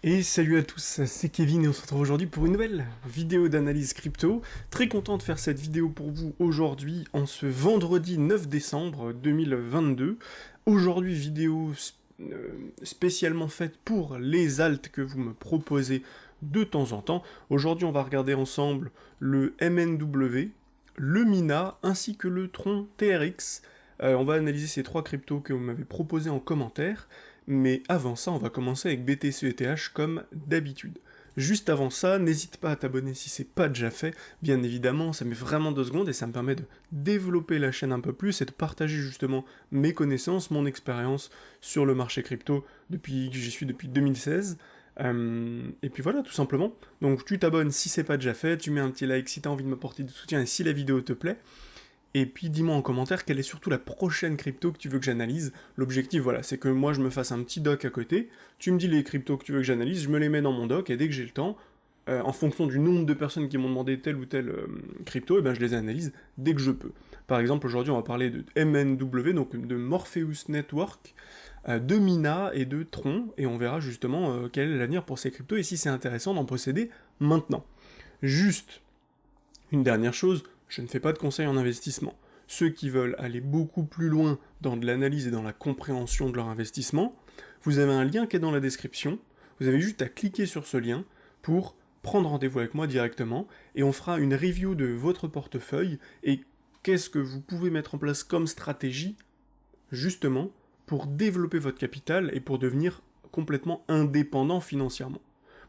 Et salut à tous, c'est Kevin et on se retrouve aujourd'hui pour une nouvelle vidéo d'analyse crypto. Très content de faire cette vidéo pour vous aujourd'hui en ce vendredi 9 décembre 2022. Aujourd'hui vidéo spécialement faite pour les alts que vous me proposez de temps en temps. Aujourd'hui on va regarder ensemble le MNW, le Mina ainsi que le Tron TRX. On va analyser ces trois cryptos que vous m'avez proposés en commentaire. Mais avant ça, on va commencer avec BTC ETH comme d'habitude. Juste avant ça, n'hésite pas à t'abonner si c'est pas déjà fait, bien évidemment, ça met vraiment 2 secondes et ça me permet de développer la chaîne un peu plus et de partager justement mes connaissances, mon expérience sur le marché crypto depuis que j'y suis depuis 2016. Et puis voilà, tout simplement. Donc tu t'abonnes si c'est pas déjà fait, tu mets un petit like si t'as envie de m'apporter du soutien et si la vidéo te plaît. Et puis dis-moi en commentaire quelle est surtout la prochaine crypto que tu veux que j'analyse. L'objectif, voilà, c'est que moi je me fasse un petit doc à côté, tu me dis les cryptos que tu veux que j'analyse, je me les mets dans mon doc, et dès que j'ai le temps, en fonction du nombre de personnes qui m'ont demandé telle ou telle crypto, et ben je les analyse dès que je peux. Par exemple, aujourd'hui on va parler de MNW, donc de Morpheus Network, de Mina et de Tron, et on verra justement quel est l'avenir pour ces cryptos, et si c'est intéressant d'en posséder maintenant. Juste, une dernière chose, je ne fais pas de conseils en investissement. Ceux qui veulent aller beaucoup plus loin dans de l'analyse et dans la compréhension de leur investissement, vous avez un lien qui est dans la description, vous avez juste à cliquer sur ce lien pour prendre rendez-vous avec moi directement, et on fera une review de votre portefeuille, et qu'est-ce que vous pouvez mettre en place comme stratégie, justement, pour développer votre capital et pour devenir complètement indépendant financièrement.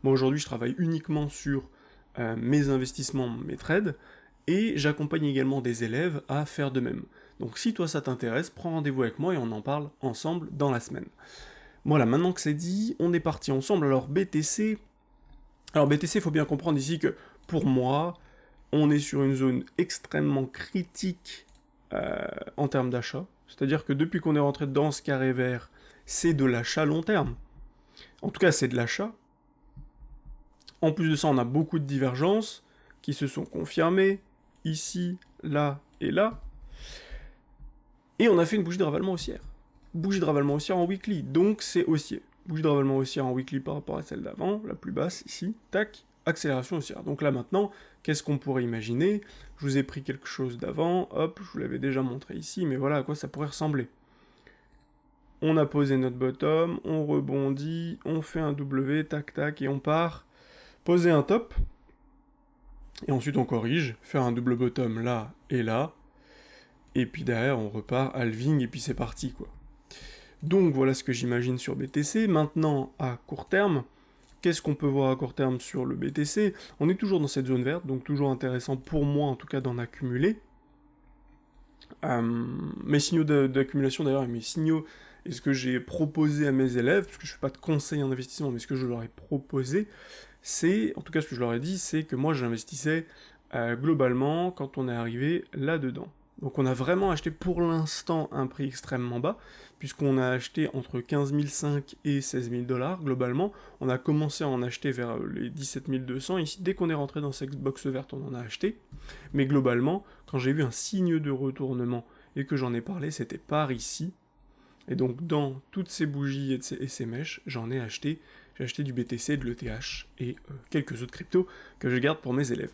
Moi aujourd'hui je travaille uniquement sur mes investissements, mes trades, et j'accompagne également des élèves à faire de même. Donc si toi ça t'intéresse, prends rendez-vous avec moi et on en parle ensemble dans la semaine. Voilà, maintenant que c'est dit, on est parti ensemble. Alors BTC, il faut bien comprendre ici que pour moi, on est sur une zone extrêmement critique en termes d'achat. C'est-à-dire que depuis qu'on est rentré dans ce carré vert, c'est de l'achat long terme. En tout cas, c'est de l'achat. En plus de ça, on a beaucoup de divergences qui se sont confirmées ici, là et là. Et on a fait une bougie de ravalement haussière. Bougie de ravalement haussière en weekly, donc c'est haussier. Bougie de ravalement haussière en weekly par rapport à celle d'avant, la plus basse ici, tac, accélération haussière. Donc là maintenant, qu'est-ce qu'on pourrait imaginer? Je vous ai pris quelque chose d'avant, hop, je vous l'avais déjà montré ici, mais voilà à quoi ça pourrait ressembler. On a posé notre bottom, on rebondit, on fait un W, tac tac, et on part poser un top, et ensuite on corrige, faire un double bottom là et là, et puis derrière on repart halving, et puis c'est parti quoi. Donc voilà ce que j'imagine sur BTC. Maintenant, à court terme, qu'est-ce qu'on peut voir à court terme sur le BTC? On est toujours dans cette zone verte, donc toujours intéressant pour moi en tout cas d'en accumuler. Mes signaux d'accumulation d'ailleurs, et mes signaux, et ce que j'ai proposé à mes élèves, parce que je ne fais pas de conseils en investissement, mais ce que je leur ai proposé, c'est, en tout cas ce que je leur ai dit, c'est que moi j'investissais globalement quand on est arrivé là-dedans. Donc on a vraiment acheté pour l'instant un prix extrêmement bas, puisqu'on a acheté entre 15 500 et 16 000 dollars globalement. On a commencé à en acheter vers les 17 200, ici dès qu'on est rentré dans cette box verte on en a acheté. Mais globalement, quand j'ai vu un signe de retournement et que j'en ai parlé, c'était par ici. Et donc dans toutes ces bougies et ces mèches, j'en ai acheté. J'ai acheté du BTC, de l'ETH et quelques autres cryptos que je garde pour mes élèves.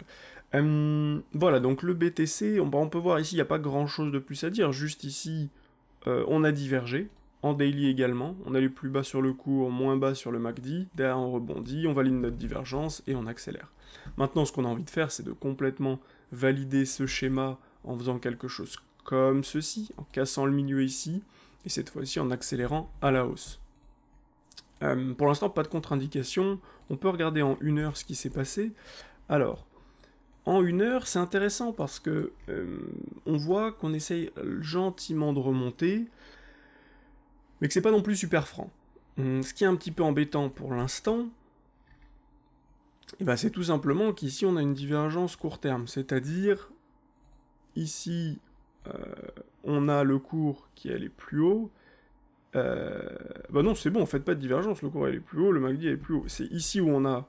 Voilà, donc le BTC, on peut voir ici, il n'y a pas grand chose de plus à dire. Juste ici, on a divergé. En daily également, on allait plus bas sur le cours, moins bas sur le MACD, derrière on rebondit, on valide notre divergence et on accélère. Maintenant, ce qu'on a envie de faire, c'est de complètement valider ce schéma en faisant quelque chose comme ceci, en cassant le milieu ici, et cette fois-ci en accélérant à la hausse. Pour l'instant, pas de contre-indication, on peut regarder en 1 heure ce qui s'est passé. Alors, en 1 heure, c'est intéressant parce que on voit qu'on essaye gentiment de remonter, mais que c'est pas non plus super franc. Ce qui est un petit peu embêtant pour l'instant, c'est tout simplement qu'ici on a une divergence court terme, c'est-à-dire ici on a le cours qui est allé plus haut. Bah non, c'est bon, faites pas de divergence, le cours est plus haut, le MACD est plus haut. C'est ici où on a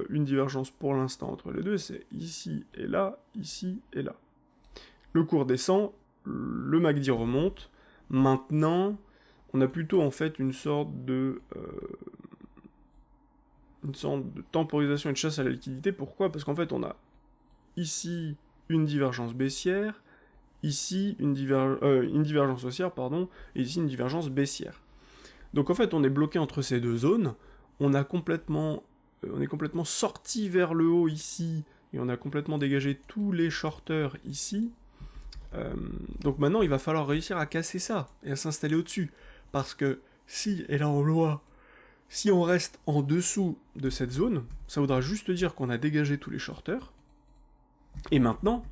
une divergence pour l'instant entre les deux, c'est ici et là, ici et là. Le cours descend, le MACD remonte. Maintenant, on a plutôt en fait une sorte de une sorte de temporisation et de chasse à la liquidité. Pourquoi? Parce qu'en fait, on a ici une divergence baissière, ici une divergence haussière, pardon, et ici une divergence baissière. Donc en fait, on est bloqué entre ces deux zones, on est complètement sorti vers le haut ici, et on a complètement dégagé tous les shorters ici. Donc maintenant, il va falloir réussir à casser ça, et à s'installer au-dessus. Parce que si, et là on le voit, si on reste en dessous de cette zone, ça voudra juste dire qu'on a dégagé tous les shorters, et maintenant,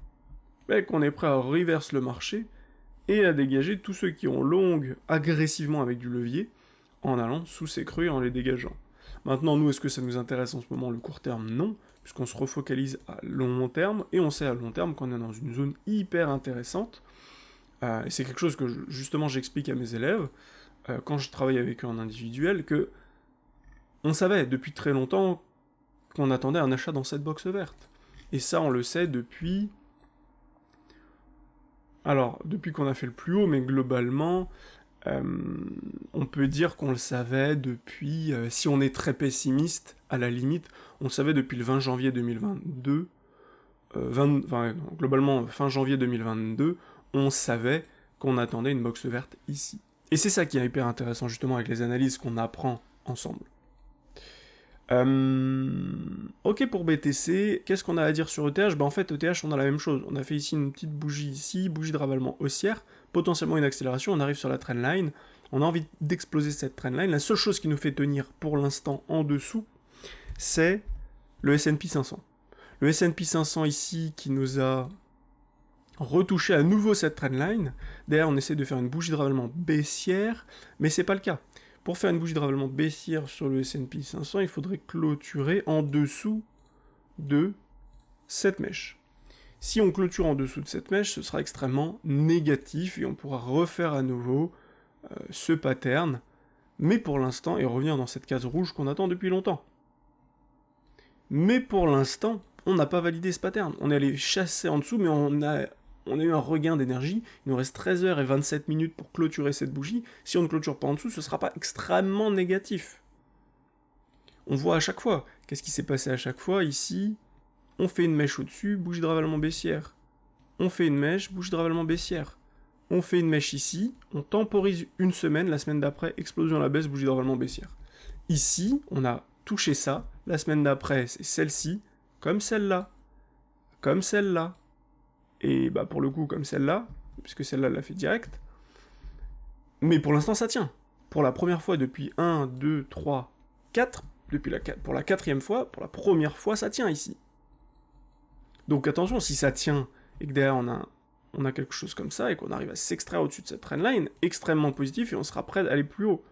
qu'on est prêt à reverse le marché, et à dégager tous ceux qui ont long agressivement avec du levier, en allant sous ces creux et en les dégageant. Maintenant, nous, est-ce que ça nous intéresse en ce moment le court terme? Non, puisqu'on se refocalise à long terme, et on sait à long terme qu'on est dans une zone hyper intéressante, et c'est quelque chose que justement j'explique à mes élèves, quand je travaille avec eux en individuel, que on savait depuis très longtemps qu'on attendait un achat dans cette box verte. Et ça, on le sait depuis... Alors, depuis qu'on a fait le plus haut, mais globalement, on peut dire qu'on le savait depuis... si on est très pessimiste, à la limite, on le savait depuis le 20 janvier 2022, globalement, fin janvier 2022, on savait qu'on attendait une box verte ici. Et c'est ça qui est hyper intéressant, justement, avec les analyses qu'on apprend ensemble. Ok pour BTC, qu'est-ce qu'on a à dire sur ETH? En fait, ETH, on a la même chose. On a fait ici une petite bougie ici, bougie de ravalement haussière, potentiellement une accélération, on arrive sur la trendline, on a envie d'exploser cette trendline. La seule chose qui nous fait tenir pour l'instant en dessous, c'est le S&P 500. Le S&P 500 ici qui nous a retouché à nouveau cette trendline. Derrière, on essaie de faire une bougie de ravalement baissière, mais c'est pas le cas. Pour faire une bougie de ravalement baissière sur le S&P 500, il faudrait clôturer en dessous de cette mèche. Si on clôture en dessous de cette mèche, ce sera extrêmement négatif et on pourra refaire à nouveau ce pattern, mais pour l'instant, et revenir dans cette case rouge qu'on attend depuis longtemps. Mais pour l'instant, on n'a pas validé ce pattern. On est allé chasser en dessous, mais on a eu un regain d'énergie. Il nous reste 13h27 pour clôturer cette bougie. Si on ne clôture pas en dessous, ce ne sera pas extrêmement négatif. On voit à chaque fois. Qu'est-ce qui s'est passé à chaque fois? Ici, on fait une mèche au-dessus, bougie de ravalement baissière. On fait une mèche, bougie de ravalement baissière. On fait une mèche ici, on temporise une semaine, la semaine d'après, explosion à la baisse, bougie de ravalement baissière. Ici, on a touché ça, la semaine d'après, c'est celle-ci, comme celle-là, comme celle-là. Et bah pour le coup, comme celle-là, puisque celle-là l'a fait direct. Mais pour l'instant, ça tient. Pour la première fois depuis 1, 2, 3, 4, pour la quatrième fois, pour la première fois, ça tient ici. Donc attention, si ça tient, et que derrière on a quelque chose comme ça, et qu'on arrive à s'extraire au-dessus de cette trendline, extrêmement positif, et on sera prêt d'aller plus haut.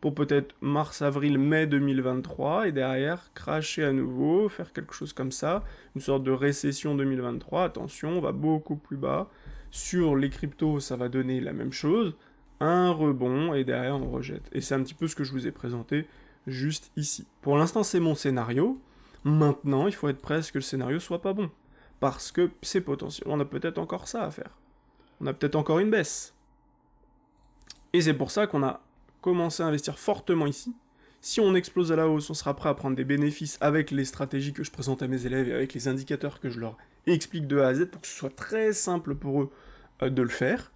Pour peut-être mars, avril, mai 2023, et derrière, crasher à nouveau, faire quelque chose comme ça, une sorte de récession 2023, attention, on va beaucoup plus bas. Sur les cryptos, ça va donner la même chose, un rebond, et derrière, on rejette. Et c'est un petit peu ce que je vous ai présenté juste ici. Pour l'instant, c'est mon scénario. Maintenant, il faut être prêt à ce que le scénario soit pas bon. Parce que c'est potentiel. On a peut-être encore ça à faire. On a peut-être encore une baisse. Et c'est pour ça qu'on a commencé à investir fortement ici. Si on explose à la hausse, on sera prêt à prendre des bénéfices avec les stratégies que je présente à mes élèves et avec les indicateurs que je leur explique de A à Z pour que ce soit très simple pour eux de le faire.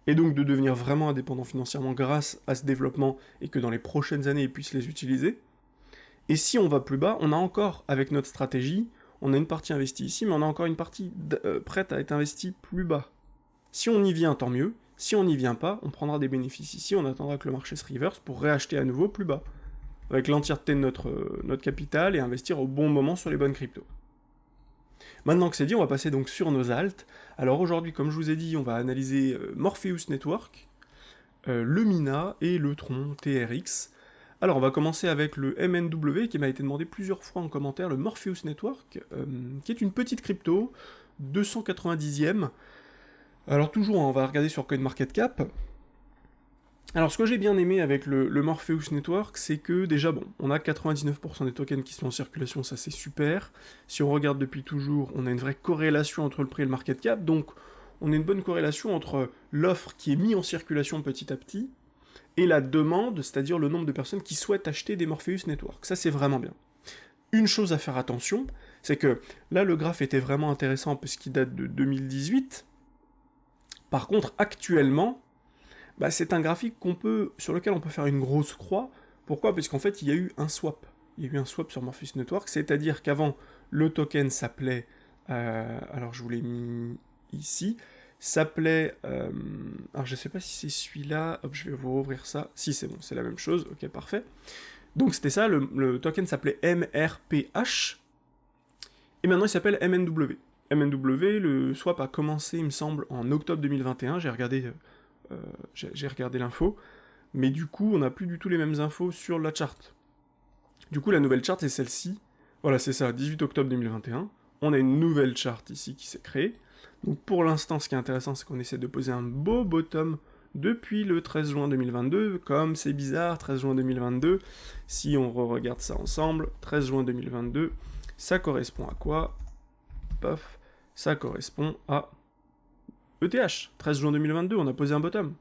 Et donc de devenir vraiment indépendants financièrement grâce à ce développement et que dans les prochaines années, ils puissent les utiliser. Et si on va plus bas, on a encore, avec notre stratégie, on a une partie investie ici, mais on a encore une partie prête à être investie plus bas. Si on y vient, tant mieux. Si on n'y vient pas, on prendra des bénéfices ici, on attendra que le marché se reverse pour réacheter à nouveau plus bas, avec l'entièreté de notre capital et investir au bon moment sur les bonnes cryptos. Maintenant que c'est dit, on va passer donc sur nos alts. Alors aujourd'hui, comme je vous ai dit, on va analyser Morpheus Network, le Mina et le Tron TRX. Alors on va commencer avec le MNW qui m'a été demandé plusieurs fois en commentaire, le Morpheus Network, qui est une petite crypto, 290e. Alors toujours, on va regarder sur CoinMarketCap. Alors ce que j'ai bien aimé avec le Morpheus Network, c'est que déjà, bon, on a 99% des tokens qui sont en circulation, ça c'est super. Si on regarde depuis toujours, on a une vraie corrélation entre le prix et le market cap, donc on a une bonne corrélation entre l'offre qui est mise en circulation petit à petit, et la demande, c'est-à-dire le nombre de personnes qui souhaitent acheter des Morpheus Network. Ça, c'est vraiment bien. Une chose à faire attention, c'est que là, le graphe était vraiment intéressant parce qu'il date de 2018. Par contre, actuellement, bah, c'est un graphique sur lequel on peut faire une grosse croix. Pourquoi? Parce qu'en fait, il y a eu un swap. Il y a eu un swap sur Morpheus Network, c'est-à-dire qu'avant, le token s'appelait... alors, je vous l'ai mis ici. S'appelait... alors, je sais pas si c'est celui-là. Hop, je vais vous rouvrir ça. Si, c'est bon, c'est la même chose. Ok, parfait. Donc, c'était ça. Le token s'appelait MRPH. Et maintenant, il s'appelle MNW. MNW, le swap a commencé, il me semble, en octobre 2021. J'ai regardé l'info. Mais du coup, on n'a plus du tout les mêmes infos sur la charte. Du coup, la nouvelle charte est celle-ci. Voilà, c'est ça, 18 octobre 2021. On a une nouvelle charte ici qui s'est créée. Donc pour l'instant, ce qui est intéressant, c'est qu'on essaie de poser un beau bottom depuis le 13 juin 2022. Comme c'est bizarre, 13 juin 2022, si on regarde ça ensemble, 13 juin 2022, ça correspond à quoi? Paf, ça correspond à ETH. 13 juin 2022, on a posé un bottom.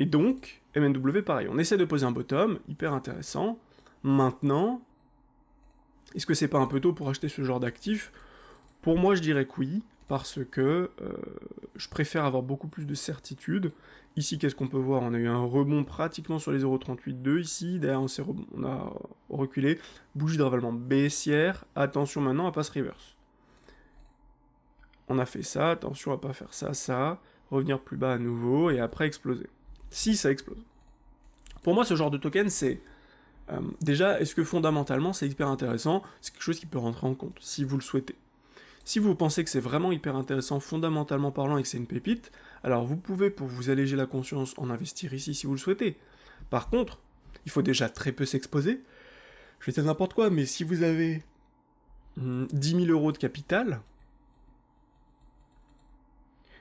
Et donc, MNW, pareil, on essaie de poser un bottom, hyper intéressant. Maintenant, est-ce que c'est pas un peu tôt pour acheter ce genre d'actifs? Pour moi, je dirais que oui, parce que je préfère avoir beaucoup plus de certitude. Ici, qu'est-ce qu'on peut voir? On a eu un rebond pratiquement sur les 0,38,2 ici, derrière on a reculé, bougie de ravalement baissière, attention maintenant à passe reverse. On a fait ça, attention à pas faire ça, revenir plus bas à nouveau, et après exploser. Si ça explose. Pour moi, ce genre de token, c'est... déjà, est-ce que fondamentalement, c'est hyper intéressant? C'est quelque chose qui peut rentrer en compte, si vous le souhaitez. Si vous pensez que c'est vraiment hyper intéressant, fondamentalement parlant, et que c'est une pépite, alors vous pouvez, pour vous alléger la conscience, en investir ici si vous le souhaitez. Par contre, il faut déjà très peu s'exposer. Je vais dire n'importe quoi, mais si vous avez 10 000 euros de capital,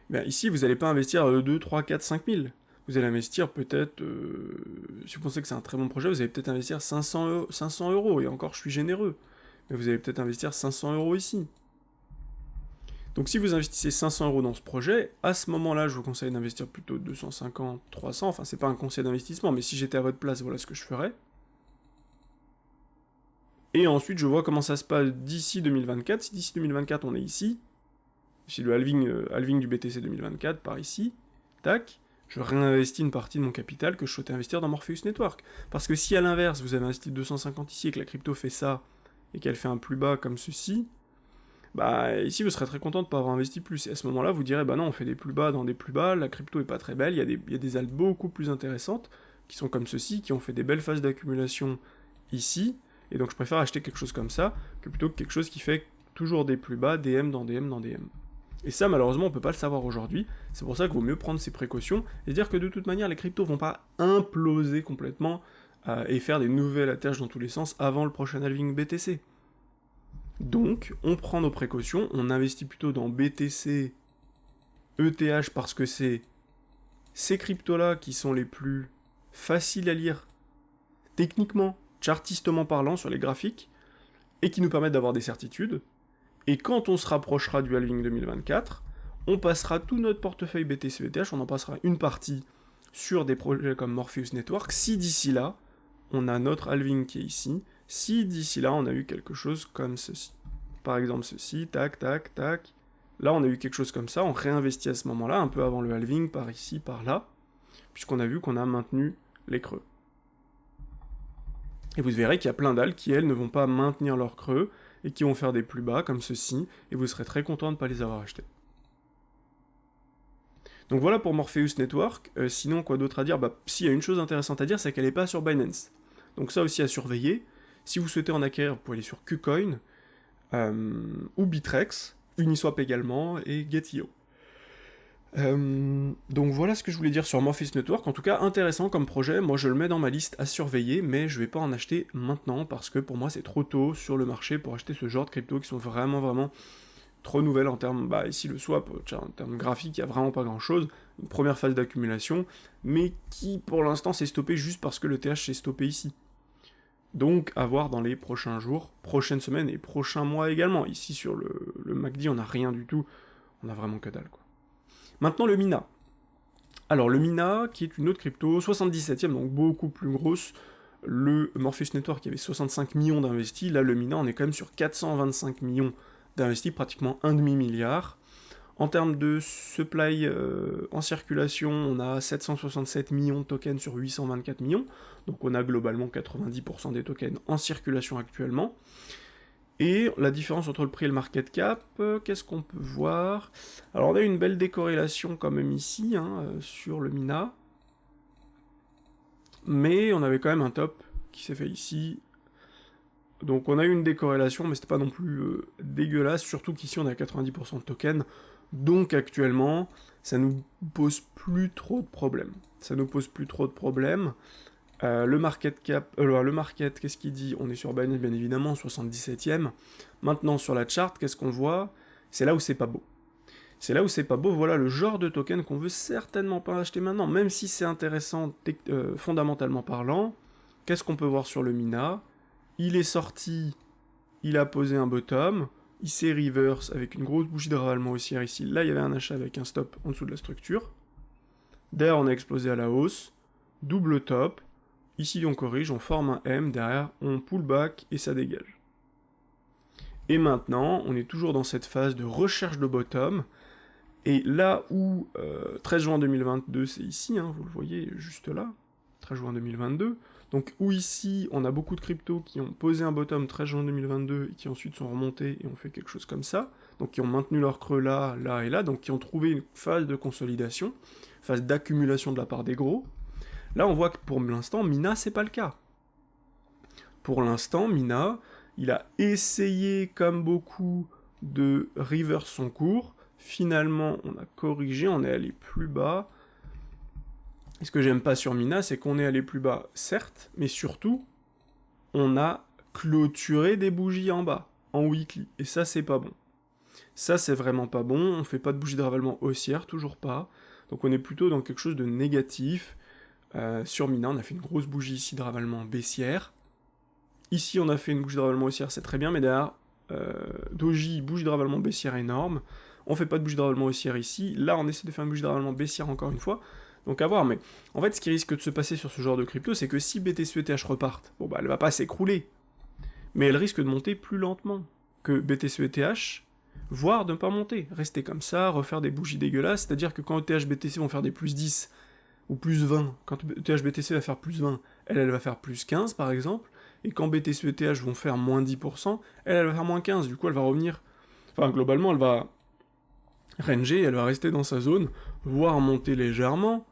ben ici, vous n'allez pas investir 2, 3, 4, 5 000. Vous allez investir peut-être, si vous pensez que c'est un très bon projet, vous allez peut-être investir 500 euros, et encore je suis généreux, mais vous allez peut-être investir 500 euros ici. Donc si vous investissez 500 euros dans ce projet, à ce moment-là, je vous conseille d'investir plutôt 250, 300, enfin c'est pas un conseil d'investissement, mais si j'étais à votre place, voilà ce que je ferais. Et ensuite, je vois comment ça se passe d'ici 2024, si d'ici 2024 on est ici, si le halving du BTC 2024 par ici, tac, je réinvestis une partie de mon capital que je souhaitais investir dans Morpheus Network. Parce que si à l'inverse, vous avez investi 250 ici et que la crypto fait ça, et qu'elle fait un plus bas comme ceci, bah ici vous serez très content de ne pas avoir investi plus. Et à ce moment-là, vous direz, bah non, on fait des plus bas dans des plus bas, la crypto est pas très belle, il y a des altes beaucoup plus intéressantes, qui sont comme ceci, qui ont fait des belles phases d'accumulation ici, et donc je préfère acheter quelque chose comme ça, que plutôt que quelque chose qui fait toujours des plus bas, DM dans DM dans DM. Et ça, malheureusement, on peut pas le savoir aujourd'hui. C'est pour ça qu'il vaut mieux prendre ses précautions et se dire que de toute manière, les cryptos vont pas imploser complètement et faire des nouvelles attaches dans tous les sens avant le prochain halving BTC. Donc, on prend nos précautions, on investit plutôt dans BTC, ETH parce que c'est ces cryptos-là qui sont les plus faciles à lire techniquement, chartistement parlant sur les graphiques et qui nous permettent d'avoir des certitudes. Et quand on se rapprochera du halving 2024, on passera tout notre portefeuille BTC-ETH, on en passera une partie sur des projets comme Morpheus Network, si d'ici là, on a notre halving qui est ici, si d'ici là, on a eu quelque chose comme ceci. Par exemple ceci, tac, tac, tac. Là, on a eu quelque chose comme ça, on réinvestit à ce moment-là, un peu avant le halving, par ici, par là, puisqu'on a vu qu'on a maintenu les creux. Et vous verrez qu'il y a plein d'altes qui, elles, ne vont pas maintenir leurs creux, et qui vont faire des plus bas comme ceci, et vous serez très content de ne pas les avoir achetés. Donc voilà pour Morpheus Network. Sinon, quoi d'autre à dire? Bah, s'il y a une chose intéressante à dire, c'est qu'elle n'est pas sur Binance. Donc ça aussi à surveiller. Si vous souhaitez en acquérir, vous pouvez aller sur KuCoin, ou Bitrex, Uniswap également, et Get.io. Donc voilà ce que je voulais dire sur Morpheus Network. En tout cas, intéressant comme projet. Moi, je le mets dans ma liste à surveiller, mais je vais pas en acheter maintenant parce que pour moi, c'est trop tôt sur le marché pour acheter ce genre de cryptos qui sont vraiment trop nouvelles en termes. Bah, ici, le swap, en termes graphiques, il n'y a vraiment pas grand chose. Une première phase d'accumulation, mais qui pour l'instant s'est stoppée juste parce que le TH s'est stoppé ici. Donc, à voir dans les prochains jours, prochaines semaines et prochains mois également. Ici, sur le MACD, on n'a rien du tout. On a vraiment que dalle, quoi. Maintenant, le Mina. Alors le Mina, qui est une autre crypto, 77e, donc beaucoup plus grosse. Le Morpheus Network qui avait 65 millions d'investis, là le Mina on est quand même sur 425 millions d'investis, pratiquement un demi-milliard. En termes de supply en circulation, on a 767 millions de tokens sur 824 millions, donc on a globalement 90% des tokens en circulation actuellement. Et la différence entre le prix et le market cap, qu'est-ce qu'on peut voir? Alors on a une belle décorrélation quand même ici, sur le Mina. Mais on avait quand même un top qui s'est fait ici. Donc on a eu une décorrélation, mais c'était pas non plus dégueulasse, surtout qu'ici on a 90% de tokens. Donc actuellement, ça nous pose plus trop de problèmes. Ça nous pose plus trop de problèmes. Le market cap, le market, qu'est-ce qu'il dit? On est sur Binance bien évidemment, 77e. Maintenant sur la chart, qu'est-ce qu'on voit? C'est là où c'est pas beau. C'est là où c'est pas beau, voilà le genre de token qu'on veut certainement pas acheter maintenant, même si c'est intéressant fondamentalement parlant. Qu'est-ce qu'on peut voir sur le Mina? Il est sorti, il a posé un bottom, il s'est reverse avec une grosse bougie de ravalement haussière ici. Là, il y avait un achat avec un stop en dessous de la structure. Derrière, on a explosé à la hausse, double top. Ici, on corrige, on forme un M, derrière, on pull back et ça dégage. Et maintenant, on est toujours dans cette phase de recherche de bottom. Et là où 13 juin 2022, c'est ici, vous le voyez juste là, 13 juin 2022, donc où ici, on a beaucoup de cryptos qui ont posé un bottom 13 juin 2022 et qui ensuite sont remontés et ont fait quelque chose comme ça, donc qui ont maintenu leur creux là, là et là, donc qui ont trouvé une phase de consolidation, phase d'accumulation de la part des gros. Là, on voit que pour l'instant, Mina, c'est pas le cas. Pour l'instant, Mina, il a essayé, comme beaucoup, de reverse son cours. Finalement, on a corrigé, on est allé plus bas. Et ce que j'aime pas sur Mina, c'est qu'on est allé plus bas, certes, mais surtout, on a clôturé des bougies en bas, en weekly. Et ça, c'est pas bon. Ça, c'est vraiment pas bon. On fait pas de bougie de ravalement haussière, toujours pas. Donc on est plutôt dans quelque chose de négatif. Sur Mina, on a fait une grosse bougie ici de ravalement baissière. Ici, on a fait une bougie de ravalement haussière, c'est très bien, mais derrière, Doji, bougie de ravalement baissière énorme. On fait pas de bougie de ravalement haussière ici. Là, on essaie de faire une bougie de ravalement baissière encore une fois. Donc à voir, mais en fait, ce qui risque de se passer sur ce genre de crypto, c'est que si BTC-ETH reparte, bon bah elle va pas s'écrouler, mais elle risque de monter plus lentement que BTC-ETH, voire de ne pas monter, rester comme ça, refaire des bougies dégueulasses, c'est-à-dire que quand ETH-BTC vont faire des plus 10 ou plus 20, quand ETH-BTC va faire plus 20, elle va faire plus 15 par exemple, et quand BTC-ETH vont faire moins 10%, elle va faire moins 15, du coup elle va revenir, enfin globalement elle va ranger, elle va rester dans sa zone, voire monter légèrement,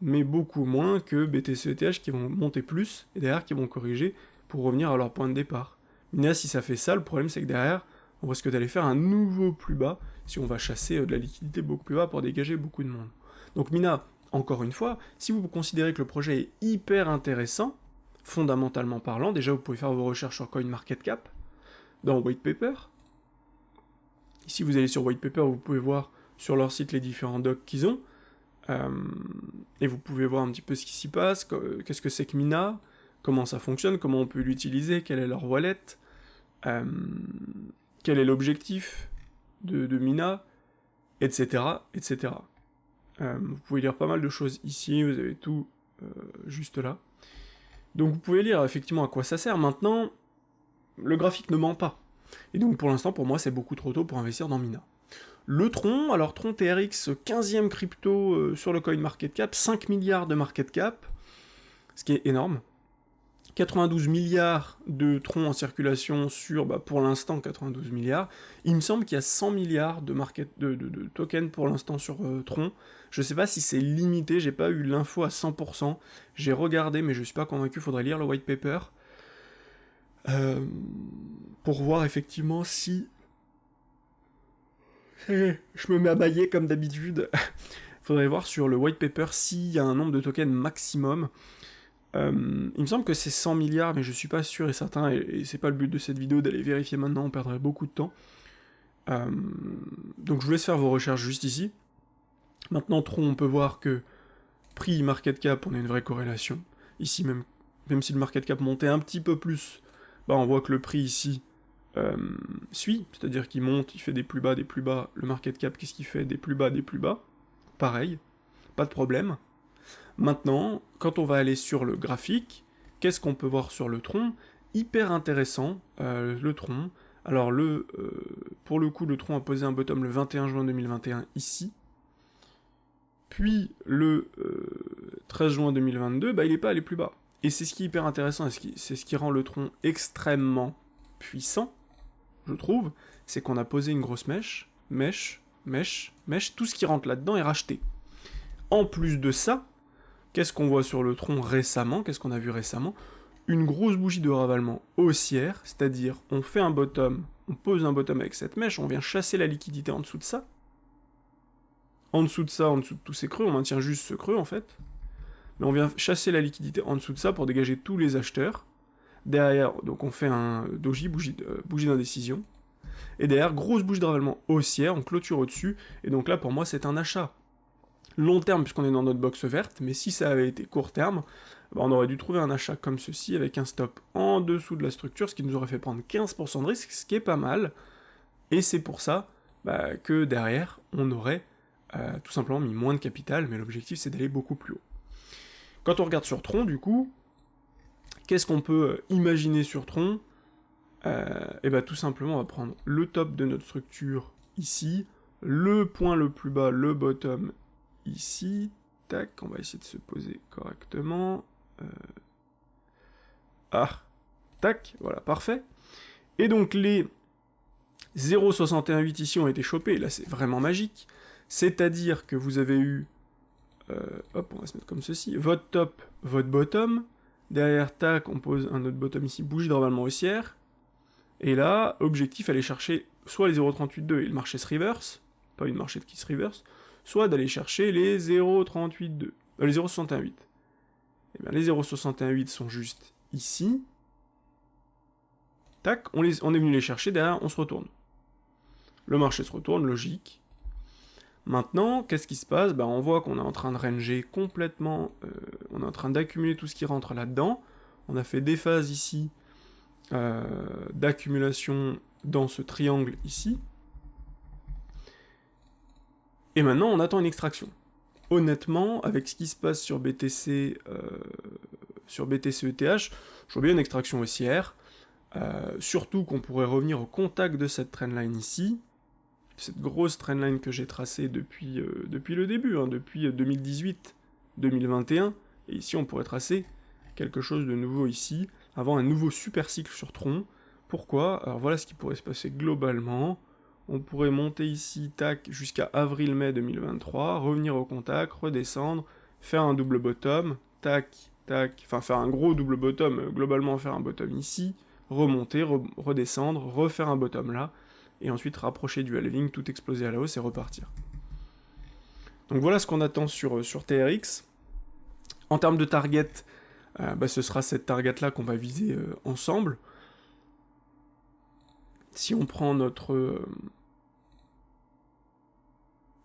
mais beaucoup moins que BTC-ETH qui vont monter plus, et derrière qui vont corriger pour revenir à leur point de départ. Mina, si ça fait ça, le problème c'est que derrière, on risque d'aller faire un nouveau plus bas, si on va chasser de la liquidité beaucoup plus bas pour dégager beaucoup de monde. Donc Mina, encore une fois, si vous considérez que le projet est hyper intéressant, fondamentalement parlant, déjà vous pouvez faire vos recherches sur CoinMarketCap, dans White Paper. Ici vous allez sur White Paper, vous pouvez voir sur leur site les différents docs qu'ils ont, et vous pouvez voir un petit peu ce qui s'y passe, qu'est-ce que c'est que Mina, comment ça fonctionne, comment on peut l'utiliser, quelle est leur wallet, quel est l'objectif de Mina, etc. etc. Vous pouvez lire pas mal de choses ici, vous avez tout juste là. Donc vous pouvez lire effectivement à quoi ça sert. Maintenant, le graphique ne ment pas. Et donc pour l'instant, pour moi, c'est beaucoup trop tôt pour investir dans Mina. Le Tron, alors Tron TRX, 15e crypto sur le CoinMarketCap, 5 milliards de market cap, ce qui est énorme. 92 milliards de Tron en circulation sur, pour l'instant, 92 milliards. Il me semble qu'il y a 100 milliards de tokens pour l'instant sur Tron. Je sais pas si c'est limité, j'ai pas eu l'info à 100%. J'ai regardé, mais je suis pas convaincu, faudrait lire le white paper. Pour voir effectivement si... Je me mets à bailler comme d'habitude. Faudrait voir sur le white paper s'il y a un nombre de tokens maximum. Il me semble que c'est 100 milliards, mais je suis pas sûr et certain, et c'est pas le but de cette vidéo d'aller vérifier maintenant, on perdrait beaucoup de temps. Donc je vous laisse faire vos recherches juste ici. Maintenant, Tron, on peut voir que prix market cap, on a une vraie corrélation. Ici, même si le market cap montait un petit peu plus, on voit que le prix ici suit, c'est-à-dire qu'il monte, il fait des plus bas, le market cap, qu'est-ce qu'il fait? Des plus bas, pareil. pas de problème. Maintenant, quand on va aller sur le graphique, qu'est-ce qu'on peut voir sur le tronc? Hyper intéressant, le tronc. Alors, pour le coup, le tronc a posé un bottom le 21 juin 2021 ici. Puis, le 13 juin 2022, bah, il n'est pas allé plus bas. Et c'est ce qui est hyper intéressant, c'est ce qui rend le tronc extrêmement puissant, je trouve, c'est qu'on a posé une grosse mèche, tout ce qui rentre là-dedans est racheté. En plus de ça, qu'est-ce qu'on voit sur le tronc récemment? Qu'est-ce qu'on a vu récemment? Une grosse bougie de ravalement haussière, c'est-à-dire on fait un bottom, on pose un bottom avec cette mèche, on vient chasser la liquidité en dessous de ça. En dessous de ça, en dessous de tous ces creux, on maintient juste ce creux en fait. Mais on vient chasser la liquidité en dessous de ça pour dégager tous les acheteurs. Derrière, donc on fait un doji, bougie d'indécision. Et derrière, grosse bougie de ravalement haussière, on clôture au-dessus. Et donc là, pour moi, c'est un achat long terme puisqu'on est dans notre box verte. Mais si ça avait été court terme, bah, on aurait dû trouver un achat comme ceci avec un stop en dessous de la structure, ce qui nous aurait fait prendre 15% de risque, ce qui est pas mal. Et c'est pour ça bah, que derrière, on aurait tout simplement mis moins de capital, mais l'objectif c'est d'aller beaucoup plus haut. Quand on regarde sur Tron, du coup, qu'est-ce qu'on peut imaginer sur Tron? Et bah tout simplement, on va prendre le top de notre structure ici, le point le plus bas, le bottom ici, tac, on va essayer de se poser correctement. Tac, voilà, parfait. Et donc les 0,618 ici ont été chopés, là c'est vraiment magique. C'est-à-dire que vous avez eu, hop, on va se mettre comme ceci, votre top, votre bottom, derrière, tac, on pose un autre bottom ici, bougie de ravalement haussière, et là, objectif, aller chercher soit les 0,382 et le marché se reverse, pas une marché qui se reverse, soit d'aller chercher les 0,382, les 0,618. Et bien les 0,618 sont juste ici, tac, on est venu les chercher, derrière, on se retourne. Le marché se retourne, logique. Maintenant, qu'est-ce qui se passe? Ben, on voit qu'on est en train de ranger complètement, on est en train d'accumuler tout ce qui rentre là-dedans. On a fait des phases ici d'accumulation dans ce triangle ici. Et maintenant, on attend une extraction. Honnêtement, avec ce qui se passe sur BTC, ETH, je vois bien une extraction haussière. Surtout qu'on pourrait revenir au contact de cette trendline ici. Cette grosse trendline que j'ai tracée depuis le début, hein, depuis 2018-2021, et ici on pourrait tracer quelque chose de nouveau ici, avant un nouveau super cycle sur Tron. Pourquoi? Alors voilà ce qui pourrait se passer globalement. On pourrait monter ici, tac, jusqu'à avril-mai 2023, revenir au contact, redescendre, faire un double bottom, tac, tac, enfin faire un gros double bottom, globalement faire un bottom ici, remonter, redescendre, refaire un bottom là, et ensuite rapprocher du halving, tout exploser à la hausse et repartir. Donc voilà ce qu'on attend sur TRX. En termes de target, ce sera cette target-là qu'on va viser ensemble. Si on prend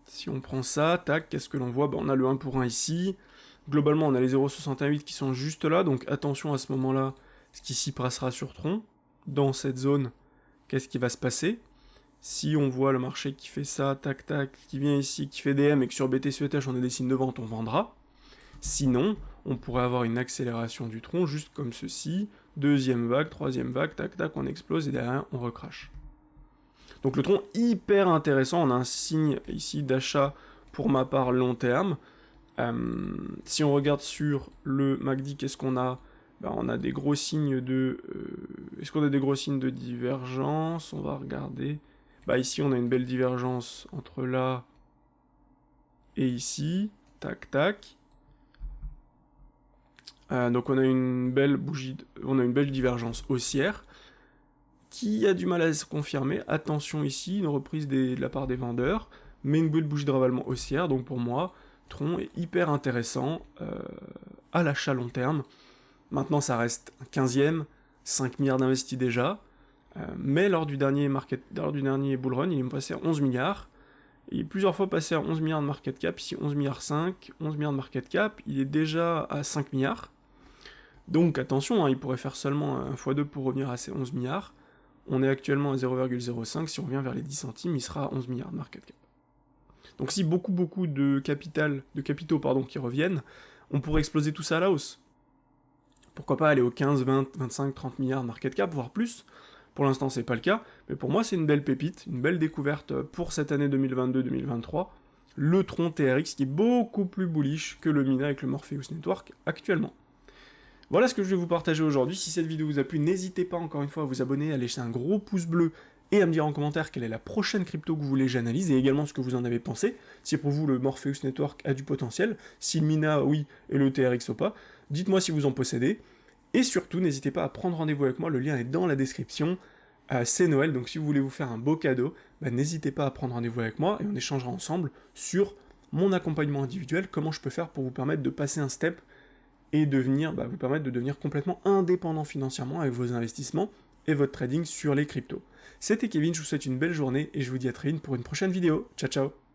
si on prend ça, tac, qu'est-ce que l'on voit? On a le 1 pour 1 ici. Globalement, on a les 0,68 qui sont juste là, donc attention à ce moment-là, ce qui s'y passera sur Tron. Dans cette zone, qu'est-ce qui va se passer? Si on voit le marché qui fait ça, tac tac, qui vient ici, qui fait DM et que sur BTC ETH on a des signes de vente, on vendra. Sinon, on pourrait avoir une accélération du tronc, juste comme ceci, deuxième vague, troisième vague, tac tac, on explose et derrière on recrache. Donc le tronc hyper intéressant, on a un signe ici d'achat pour ma part long terme. Si on regarde sur le MACD, qu'est-ce qu'on a? On a des gros signes de... Est-ce qu'on a des gros signes de divergence? On va regarder. Ici, on a une belle divergence entre là et ici. Tac, tac. Donc on a une belle on a une belle divergence haussière qui a du mal à se confirmer. Attention ici, une reprise de la part des vendeurs, mais une belle bougie de ravalement haussière. Donc pour moi, Tron est hyper intéressant à l'achat long terme. Maintenant, ça reste un 15e, 5 milliards d'investis déjà. Mais lors du dernier bull run, il est passé à 11 milliards. Il est plusieurs fois passé à 11 milliards de market cap, ici 11 milliards 5, 11 milliards de market cap, il est déjà à 5 milliards. Donc attention, il pourrait faire seulement un x2 pour revenir à ces 11 milliards. On est actuellement à 0,05, si on revient vers les 10 centimes, il sera à 11 milliards de market cap. Donc si beaucoup de capitaux qui reviennent, on pourrait exploser tout ça à la hausse. Pourquoi pas aller aux 15, 20, 25, 30 milliards de market cap, voire plus. Pour l'instant, c'est pas le cas, mais pour moi, c'est une belle pépite, une belle découverte pour cette année 2022-2023. Le Tron TRX qui est beaucoup plus bullish que le Mina avec le Morpheus Network actuellement. Voilà ce que je vais vous partager aujourd'hui. Si cette vidéo vous a plu, n'hésitez pas encore une fois à vous abonner, à laisser un gros pouce bleu et à me dire en commentaire quelle est la prochaine crypto que vous voulez que j'analyse et également ce que vous en avez pensé. Si pour vous le Morpheus Network a du potentiel, si le Mina oui et le TRX pas, dites-moi si vous en possédez. Et surtout, n'hésitez pas à prendre rendez-vous avec moi, le lien est dans la description. C'est Noël, donc si vous voulez vous faire un beau cadeau, n'hésitez pas à prendre rendez-vous avec moi et on échangera ensemble sur mon accompagnement individuel, comment je peux faire pour vous permettre de passer un step et vous permettre de devenir complètement indépendant financièrement avec vos investissements et votre trading sur les cryptos. C'était Kevin, je vous souhaite une belle journée et je vous dis à très vite pour une prochaine vidéo. Ciao ciao.